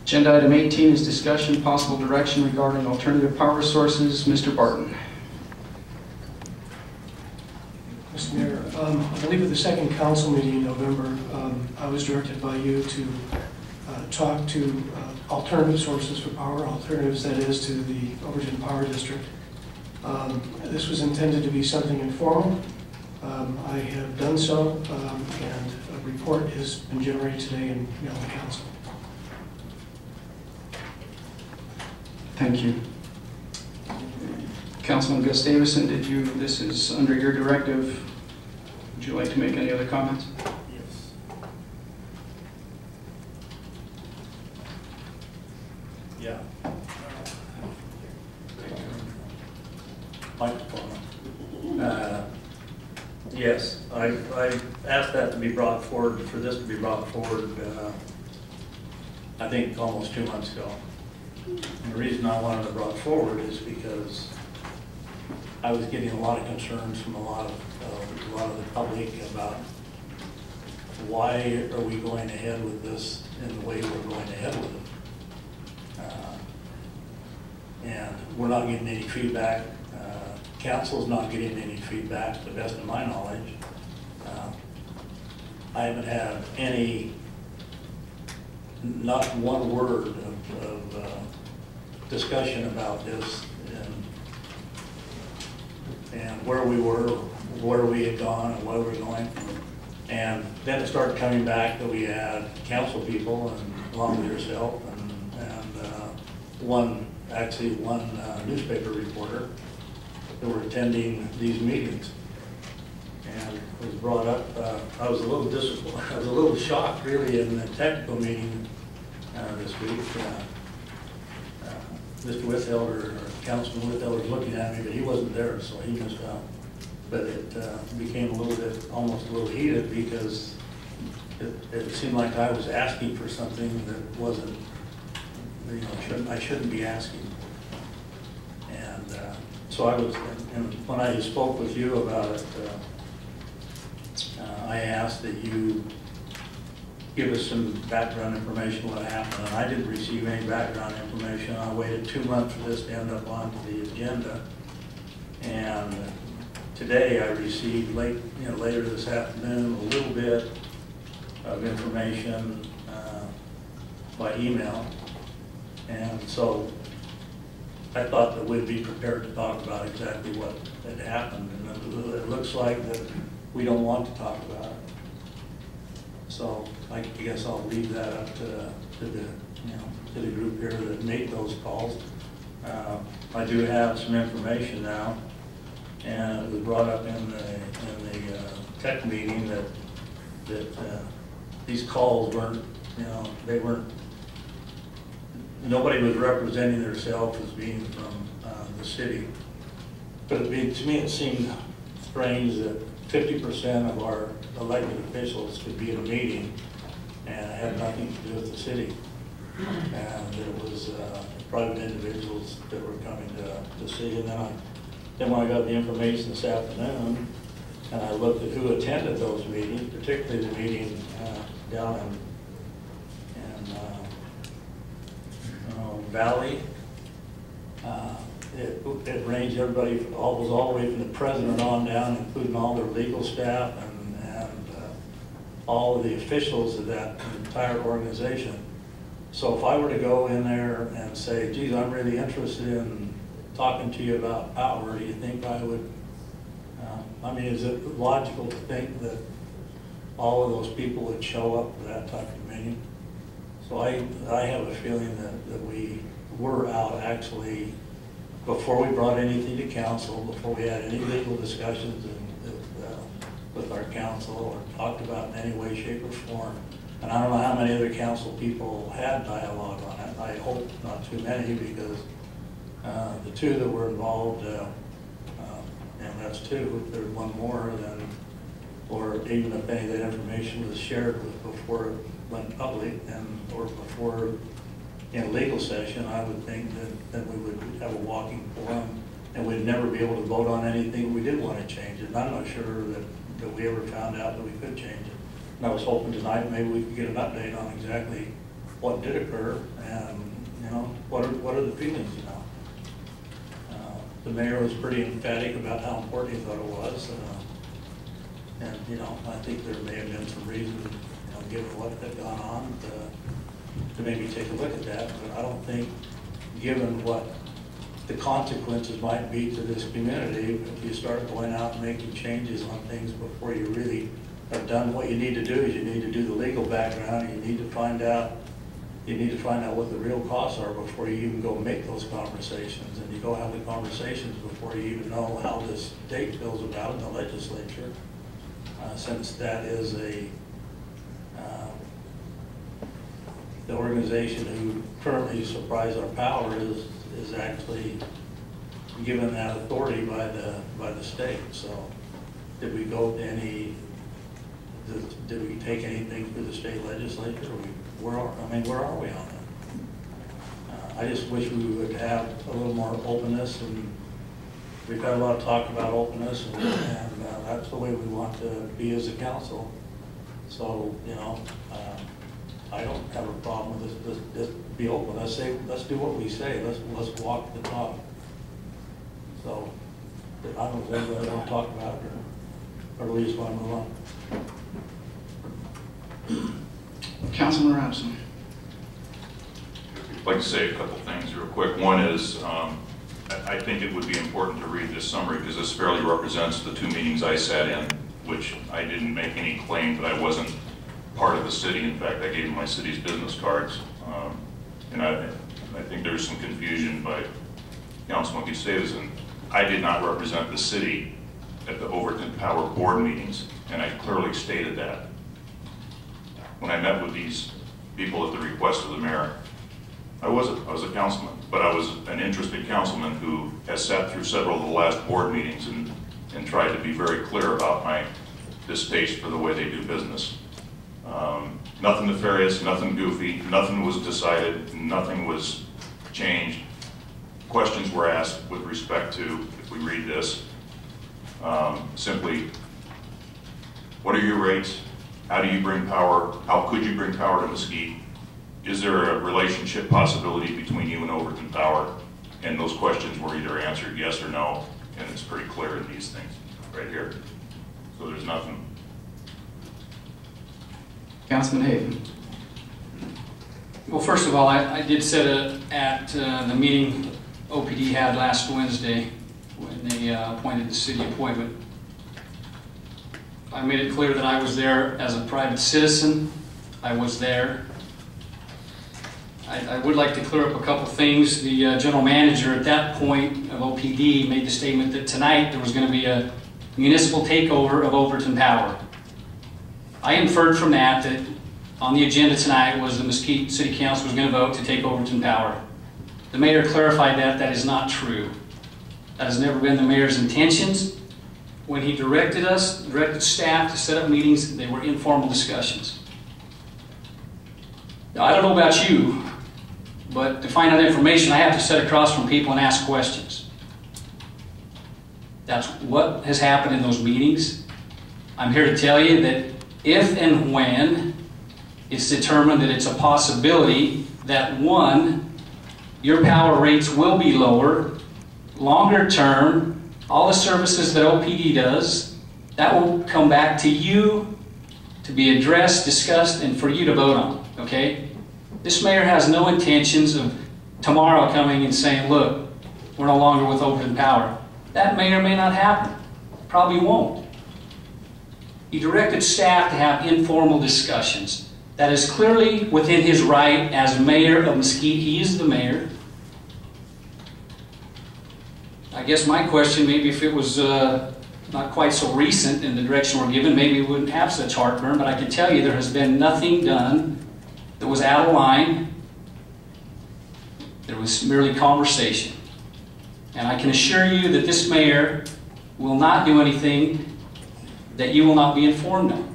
Agenda item 18 is discussion, possible direction regarding alternative power sources. Mr. Barton. Mr. Mayor, I believe at the second council meeting in November, I was directed by you to talk to alternative sources for power, alternatives that is to the Overton Power District. This was intended to be something informal. I have done so, and a report has been generated today and mailed to council. Thank you. Councilman Gus Davison, this is under your directive. Would you like to make any other comments? Yes. Yeah. Microphone. Yes, I asked that to be brought forward, for this to be brought forward, I think almost 2 months ago. And the reason I wanted it brought forward is because I was getting a lot of concerns from a lot of the public about why are we going ahead with this in the way we're going ahead with it. And we're not getting any feedback. Council's not getting any feedback to the best of my knowledge. I haven't had not one word of discussion about this and where we were, where we had gone, and where we were going. And then it started coming back that we had council people, and along with yourself, and one newspaper reporter that were attending these meetings. And it was brought up. I was a little disappointed. I was a little shocked, really, in the technical meeting this week. Mr. Withelder, or Councilman Withelder, was looking at me, but he wasn't there, so he missed out. But it became a little bit, almost a little heated, because it seemed like I was asking for something that wasn't, I shouldn't be asking. And so I was, and when I spoke with you about it, I asked that you give us some background information what happened, and I didn't receive any background information. I waited 2 months for this to end up on the agenda, and today I received later this afternoon a little bit of information by email, and so I thought that we'd be prepared to talk about exactly what had happened, and it looks like that we don't want to talk about it. So I guess I'll leave that up to the group here that made those calls. I do have some information now, and it was brought up in the tech meeting that these calls weren't, nobody was representing themselves as being from the city. But to me it seemed strange that 50% of our elected officials could be in a meeting and it had nothing to do with the city. And it was private individuals that were coming to see. And then when I got the information this afternoon, and I looked at who attended those meetings, particularly the meeting down in Valley, it ranged everybody, was all the way from the president on down, including all their legal staff and all of the officials of that entire organization. So if I were to go in there and say, geez, I'm really interested in talking to you about power, do you think I would, is it logical to think that all of those people would show up for that type of meeting? So I have a feeling that we were out actually before we brought anything to council, before we had any legal discussions with our council or talked about in any way, shape, or form. And I don't know how many other council people had dialogue on it. I hope not too many, because the two that were involved, and that's two, if there's one more, then, or even if any of that information was shared before it went public or before in a legal session, I would think that we would have a walking forum and we'd never be able to vote on anything we did want to change it. And I'm not sure that we ever found out that we could change it. And I was hoping tonight maybe we could get an update on exactly what did occur, and, you know, what are the feelings, you know. The mayor was pretty emphatic about how important he thought it was, and, you know, I think there may have been some reason, you know, given what had gone on, to maybe take a look at that, but I don't think, given what the consequences might be to this community, if you start going out and making changes on things before you really have done what you need to do, is you need to do the legal background, and you need to find out what the real costs are before you even go make those conversations, and you go have the conversations before you even know how this state feels about it in the legislature, since that is the organization who currently supplies our power is actually given that authority by the state. So did we go to any, did we take anything through the state legislature? Where are we on that? I just wish we would have a little more openness, and we've had a lot of talk about openness, and that's the way we want to be as a council. So, you know, I don't have a problem with this. Just be open. Let's do what we say. Let's walk the talk. So, I don't know if anybody want to talk about it, or do we just want to move on? Councilman Robson. I'd like to say a couple things real quick. One is, I think it would be important to read this summary because this fairly represents the 2 meetings I sat in, which I didn't make any claim that I wasn't part of the city. In fact, I gave them my city's business cards. And I think there's some confusion by Councilman Gustavus, and I did not represent the city at the Overton Power Board meetings, and I clearly stated that. When I met with these people at the request of the mayor, I was a councilman, but I was an interested councilman who has sat through several of the last board meetings and tried to be very clear about my distaste for the way they do business. Nothing nefarious, nothing goofy, nothing was decided, nothing was changed. Questions were asked with respect to, if we read this, simply, what are your rates? How do you bring power? How could you bring power to Mesquite? Is there a relationship possibility between you and Overton Power? And those questions were either answered yes or no, and it's pretty clear in these things right here. So there's nothing. Councilman Hayden. Well, first of all, I did sit at the meeting OPD had last Wednesday when they appointed the city appointment. I made it clear that I was there as a private citizen. I was there. I would like to clear up a couple things. The general manager at that point of OPD made the statement that tonight there was going to be a municipal takeover of Overton Power. I inferred from that on the agenda tonight was the Mesquite City Council was going to vote to take Overton Power. The mayor clarified that is not true. That has never been the mayor's intentions. When he directed staff to set up meetings, they were informal discussions. Now, I don't know about you, but to find out information, I have to sit across from people and ask questions. That's what has happened in those meetings. I'm here to tell you that if and when it's determined that it's a possibility that, one, your power rates will be lower, longer term, all the services that OPD does, that will come back to you to be addressed, discussed, and for you to vote on, okay? This mayor has no intentions of tomorrow coming and saying, look, we're no longer with Overton Power. That may or may not happen. Probably won't. He directed staff to have informal discussions. That is clearly within his right as mayor of Mesquite. He is the mayor. I guess my question, maybe if it was not quite so recent in the direction we're given, maybe we wouldn't have such heartburn, but I can tell you there has been nothing done that was out of line. There was merely conversation. And I can assure you that this mayor will not do anything that you will not be informed of,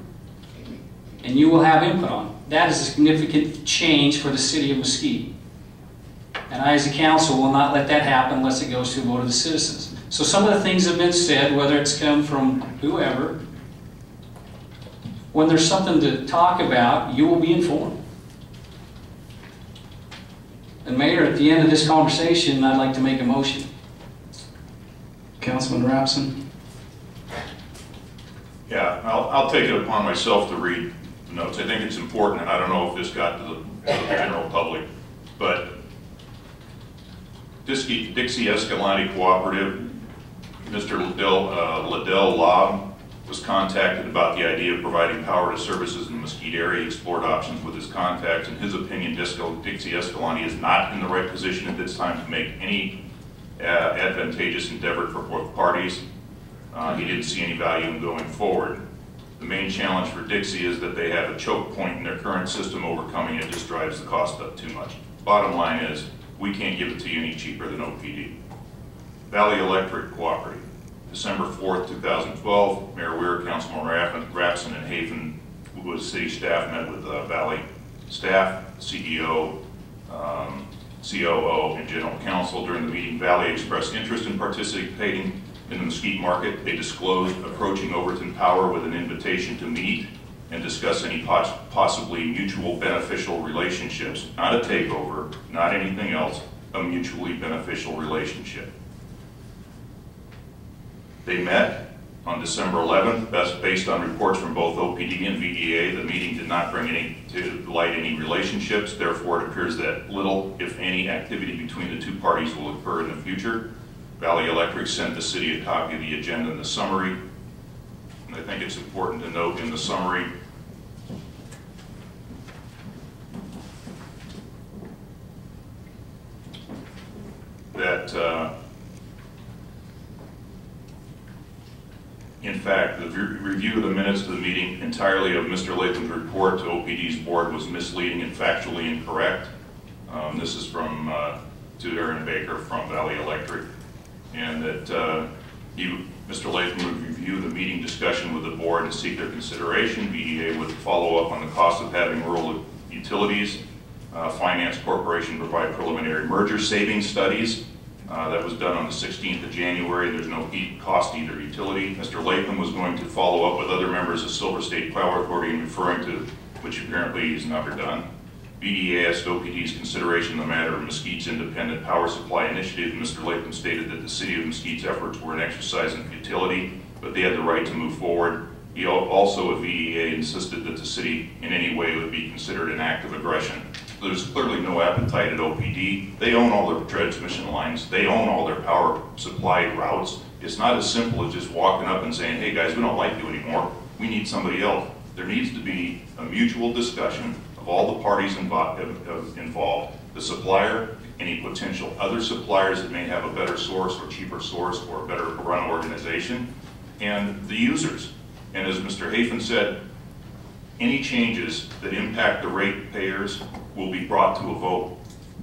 and you will have input on. That is a significant change for the city of Mesquite. And I, as a council, will not let that happen unless it goes to a vote of the citizens. So some of the things have been said, whether it's come from whoever, when there's something to talk about, you will be informed. And Mayor, at the end of this conversation, I'd like to make a motion. Councilman Rapson? Yeah, I'll take it upon myself to read the notes. I think it's important, and I don't know if this got to the general public, but Dixie Escalante Cooperative, Mr. Liddell Lobb was contacted about the idea of providing power to services in the Mesquite area. He explored options with his contacts. In his opinion, Dixie Escalante is not in the right position at this time to make any advantageous endeavor for both parties. He didn't see any value in going forward. The main challenge for Dixie is that they have a choke point in their current system. Overcoming it just drives the cost up too much. Bottom line is, we can't give it to you any cheaper than OPD. Valley Electric Cooperative, December 4th, 2012, Mayor Weir, Councilman Rapson, and Hafen, who was city staff, met with Valley staff, CEO, COO, and General Counsel. During the meeting, Valley expressed interest in participating in the Mesquite market. They disclosed approaching Overton Power with an invitation to meet and discuss any possibly mutual beneficial relationships. Not a takeover, not anything else, a mutually beneficial relationship. They met on December 11th, based on reports from both OPD and VDA. The meeting did not bring to light any relationships. Therefore, it appears that little, if any, activity between the two parties will occur in the future. Valley Electric sent the city a copy of the agenda and the summary. And I think it's important to note in the summary that in fact, the review of the minutes of the meeting entirely of Mr. Latham's report to OPD's board was misleading and factually incorrect. This is from to Aaron Baker from Valley Electric, and that Mr. Latham would review the meeting discussion with the board and seek their consideration. VDA would follow up on the cost of having rural utilities. Finance Corporation provide preliminary merger savings studies. That was done on the 16th of January. There's no cost to either utility. Mr. Latham was going to follow up with other members of Silver State Power Authority and referring to, which apparently he's never done. VDA asked OPD's consideration of the matter of Mesquite's independent power supply initiative. Mr. Latham stated that the city of Mesquite's efforts were an exercise in futility, but they had the right to move forward. He also, at VDA, insisted that the city in any way would be considered an act of aggression. There's clearly no appetite at OPD. They own all their transmission lines. They own all their power supply routes. It's not as simple as just walking up and saying, hey guys, we don't like you anymore. We need somebody else. There needs to be a mutual discussion of all the parties involved, the supplier, any potential other suppliers that may have a better source or cheaper source or a better run organization, and the users. And as Mr. Hafen said, any changes that impact the ratepayers will be brought to a vote.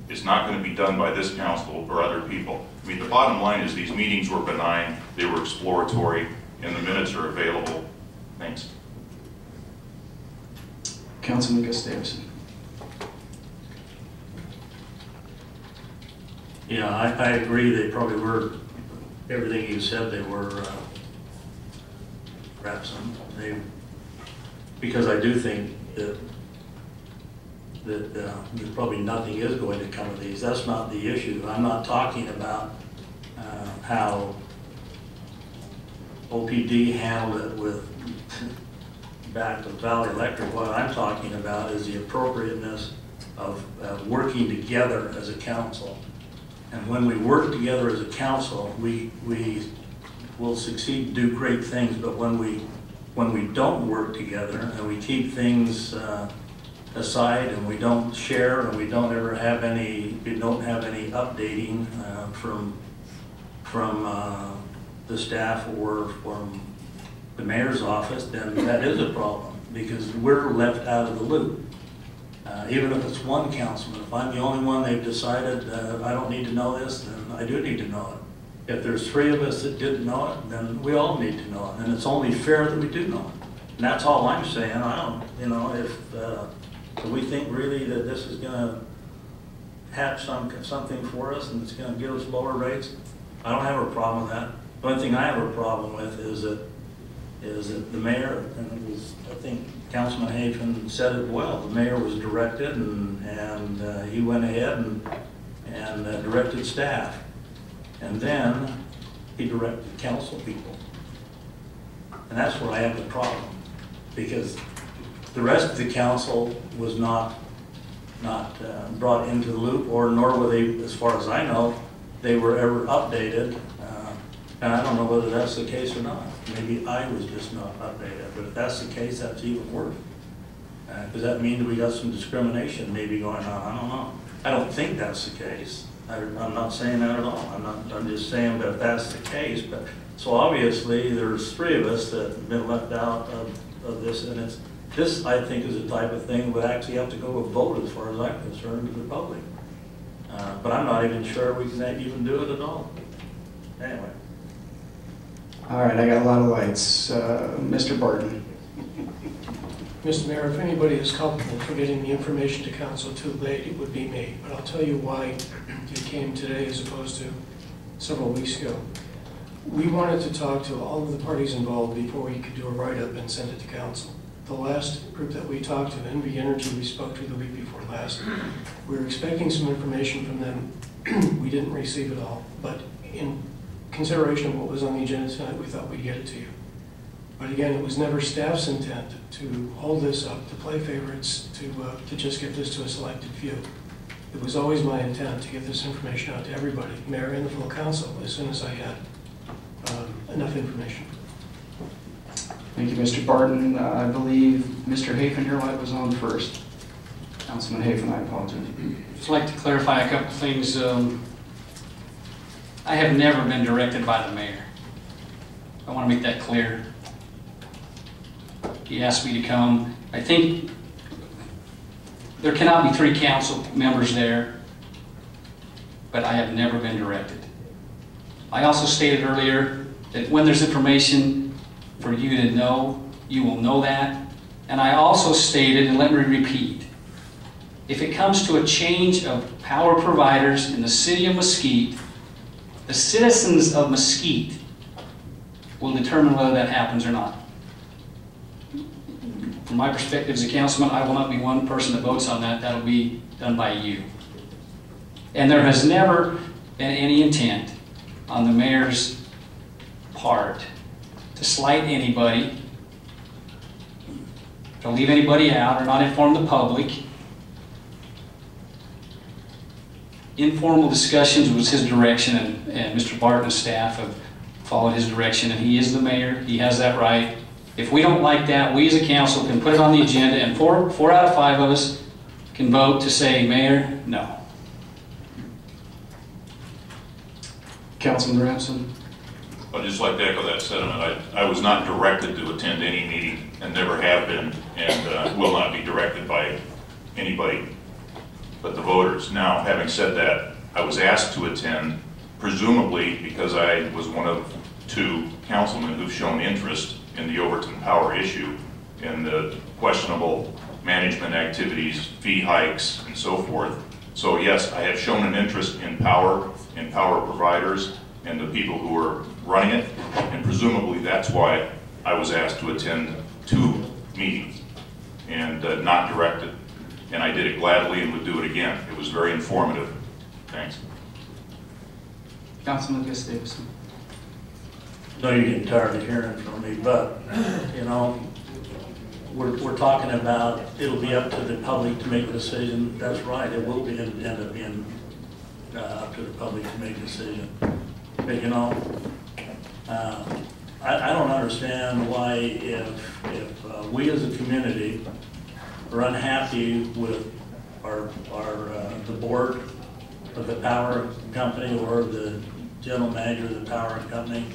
It's not going to be done by this council or other people. I mean, the bottom line is these meetings were benign, they were exploratory, and the minutes are available. Thanks. Councilman Gustavson? Yeah, I agree. They probably were, everything you said, they were Rapson. Because I do think that probably nothing is going to come of these. That's not the issue. I'm not talking about how OPD handled it with back to Valley Electric. What I'm talking about is the appropriateness of working together as a council. And when we work together as a council, we will succeed, do great things. But when we don't work together and we keep things aside and we don't share and we don't ever have any, updating from the staff or from the mayor's office, then that is a problem because we're left out of the loop. Even if it's one councilman, if I'm the only one they've decided I don't need to know this, then I do need to know it. If there's three of us that didn't know it, then we all need to know it. And it's only fair that we do know it. And that's all I'm saying. I don't, if we think really that this is going to hatch something for us and it's going to give us lower rates, I don't have a problem with that. The only thing I have a problem with is that the mayor, and it was, I think Councilman Hafen said it well, the mayor was directed and he went ahead and directed staff. And then he directed council people. And that's where I have the problem, because the rest of the council was not brought into the loop, or nor were they, as far as I know, they were ever updated. And I don't know whether that's the case or not. Maybe I was just not updated, but if that's the case, that's even worse. Does that mean that we got some discrimination maybe going on? I don't know. I don't think that's the case. I'm not saying that at all. I'm just saying that if that's the case, but so obviously there's 3 of us that have been left out of this, and this I think is the type of thing would actually have to go to a vote as far as I'm concerned to the public. But I'm not even sure we can even do it at all. Anyway. All right, I got a lot of lights. Mr. Barton. Mr. Mayor, if anybody is culpable for getting the information to council too late, it would be me. But I'll tell you why it came today as opposed to several weeks ago. We wanted to talk to all of the parties involved before we could do a write-up and send it to council. The last group that we talked to, NV Energy, we spoke to the week before last. We were expecting some information from them. We didn't receive it all, but in consideration of what was on the agenda tonight, we thought we'd get it to you. But again, it was never staff's intent to hold this up, to play favorites, to just get this to a selected few. It was always my intent to get this information out to everybody, mayor and the full council, as soon as I had enough information. Thank you, Mr. Barton. I believe Mr. Hafen, your light was on first. Councilman Hafen, I apologize. I'd like to clarify a couple things. I have never been directed by the mayor. I want to make that clear. He asked me to come. I think there cannot be 3 council members there, but I have never been directed. I also stated earlier that when there's information for you to know, you will know that. And I also stated, and let me repeat, if it comes to a change of power providers in the city of Mesquite, the citizens of Mesquite will determine whether that happens or not. From my perspective as a councilman, I will not be one person that votes on that. That'll be done by you. And there has never been any intent on the mayor's part to slight anybody, to leave anybody out or not inform the public. Informal discussions was his direction, and Mr. Barton's staff have followed his direction, and he is the mayor. He has that right. If we don't like that, we as a council can put it on the agenda, and four out of 5 of us can vote to say, Mayor, no. Councilman Ramsden. I'd just like to echo that sentiment. I was not directed to attend any meeting, and never have been, and will not be directed by anybody but the voters. Now, having said that, I was asked to attend, presumably because I was one of 2 councilmen who've shown interest in the Overton Power issue, in the questionable management activities, fee hikes, and so forth. So yes, I have shown an interest in power providers, and the people who are running it, and presumably that's why I was asked to attend 2 meetings and not directed. And I did it gladly and would do it again. It was very informative. Thanks. Councilman Davison. I know you're getting tired of hearing from me, but, you know, we're talking about it'll be up to the public to make a decision. That's right, it will be end up being up to the public to make a decision. But, you know, I don't understand why if we as a community are unhappy with the board of the power company or the general manager of the power company,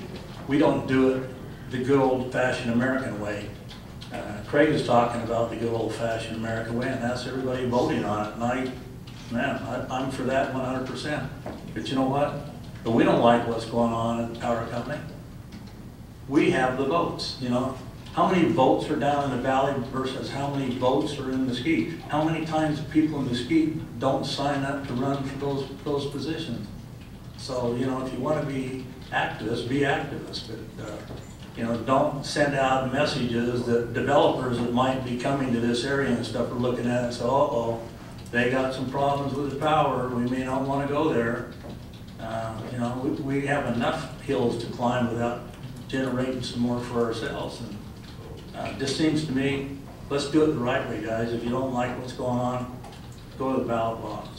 we don't do it the good old-fashioned American way. Craig is talking about the good old-fashioned American way, and that's everybody voting on it. And I'm for that 100%. But you know what? If we don't like what's going on at the power company, we have the votes, you know. How many votes are down in the valley versus how many votes are in Mesquite? How many times people in Mesquite don't sign up to run for those positions? So, you know, if you want to be activists, be activists. But, you know, don't send out messages that developers that might be coming to this area and stuff are looking at it and say, uh-oh, they got some problems with the power, we may not want to go there. You know, we have enough hills to climb without generating some more for ourselves. And it just seems to me, let's do it the right way, guys. If you don't like what's going on, go to the ballot box.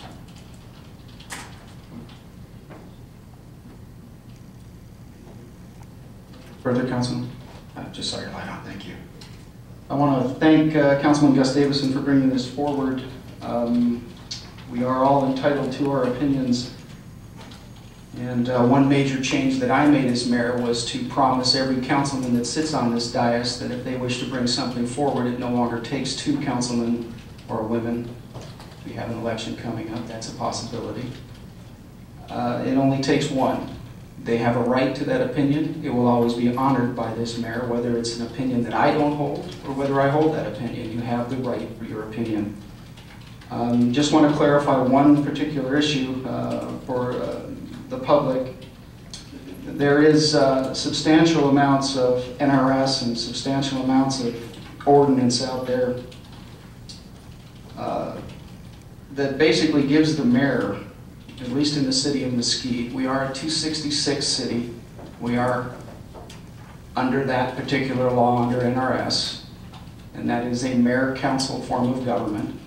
Further, Councilman? Just saw your light on, thank you. I want to thank Councilman Gus Davison for bringing this forward. We are all entitled to our opinions. And one major change that I made as mayor was to promise every councilman that sits on this dais that if they wish to bring something forward, it no longer takes 2 councilmen or women. We have an election coming up, that's a possibility. It only takes 1. They have a right to that opinion. It will always be honored by this mayor, whether it's an opinion that I don't hold or whether I hold that opinion. You have the right for your opinion. Just want to clarify one particular issue for the public. There is substantial amounts of NRS and substantial amounts of ordinance out there that basically gives the mayor, at least in the city of Mesquite, we are a 266 city. We are under that particular law under NRS, and that is a mayor-council form of government.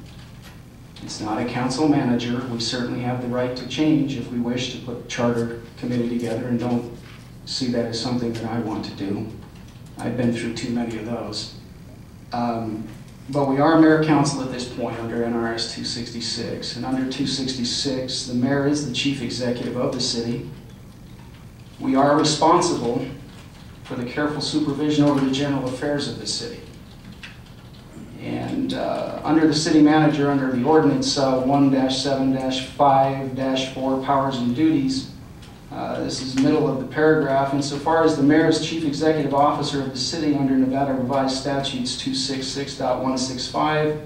It's not a council manager. We certainly have the right to change if we wish to put a charter committee together, and don't see that as something that I want to do. I've been through too many of those. But we are mayor-council at this point under NRS 266, and under 266, the mayor is the chief executive of the city. We are responsible for the careful supervision over the general affairs of the city. And under the city manager, under the ordinance 1-7-5-4 powers and duties, this is middle of the paragraph. Insofar as the mayor is chief executive officer of the city under Nevada Revised Statutes 266.165,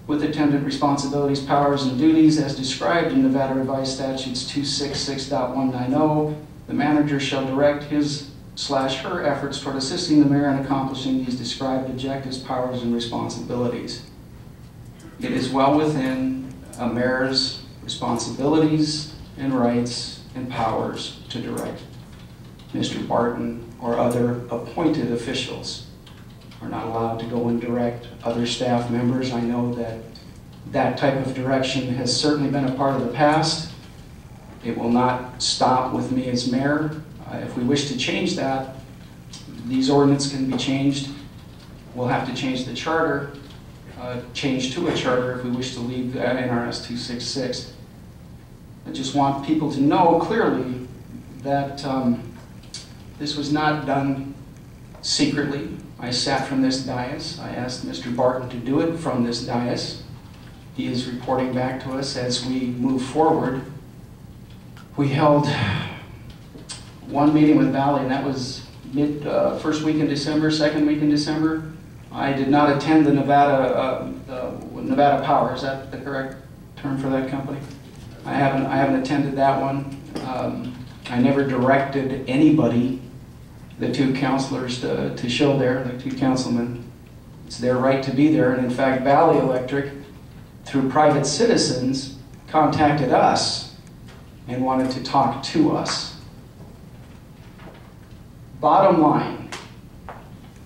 with attendant responsibilities, powers, and duties as described in Nevada Revised Statutes 266.190, the manager shall direct his/her efforts toward assisting the mayor in accomplishing these described objectives, powers, and responsibilities. It is well within a mayor's responsibilities and rights and powers to direct Mr. Barton or other appointed officials. We're not allowed to go and direct other staff members. I know that that type of direction has certainly been a part of the past. It will not stop with me as mayor. If we wish to change that, these ordinances can be changed. We'll have to change the charter, change to a charter if we wish to leave NRS 266. I just want people to know clearly that this was not done secretly. I sat from this dais. I asked Mr. Barton to do it from this dais. He is reporting back to us as we move forward. We held one meeting with Valley, and that was first week in December, second week in December. I did not attend the Nevada Power. Is that the correct term for that company? I haven't attended that one. I never directed anybody, the 2 councilors, to show there, the 2 councilmen. It's their right to be there, and in fact, Valley Electric, through private citizens, contacted us and wanted to talk to us. Bottom line,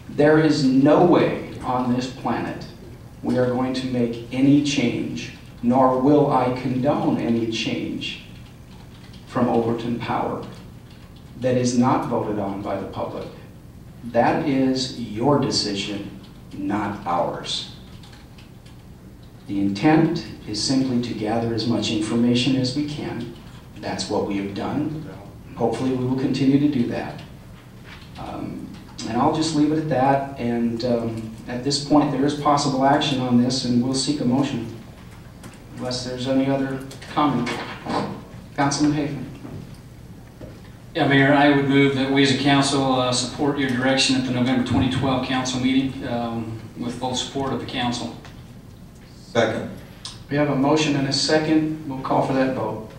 there is no way on this planet we are going to make any change, nor will I condone any change from Overton Power that is not voted on by the public. That is your decision, not ours. The intent is simply to gather as much information as we can. That's what we have done. Hopefully we will continue to do that. And I'll just leave it at that, and at this point there is possible action on this, and we'll seek a motion unless there's any other comment. Councilman Hafen. Yeah, Mayor, I would move that we as a council support your direction at the November 2012 council meeting with full support of the council. Second. We have a motion and a second. We'll call for that vote.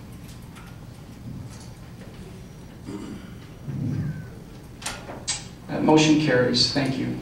That motion carries. Thank you.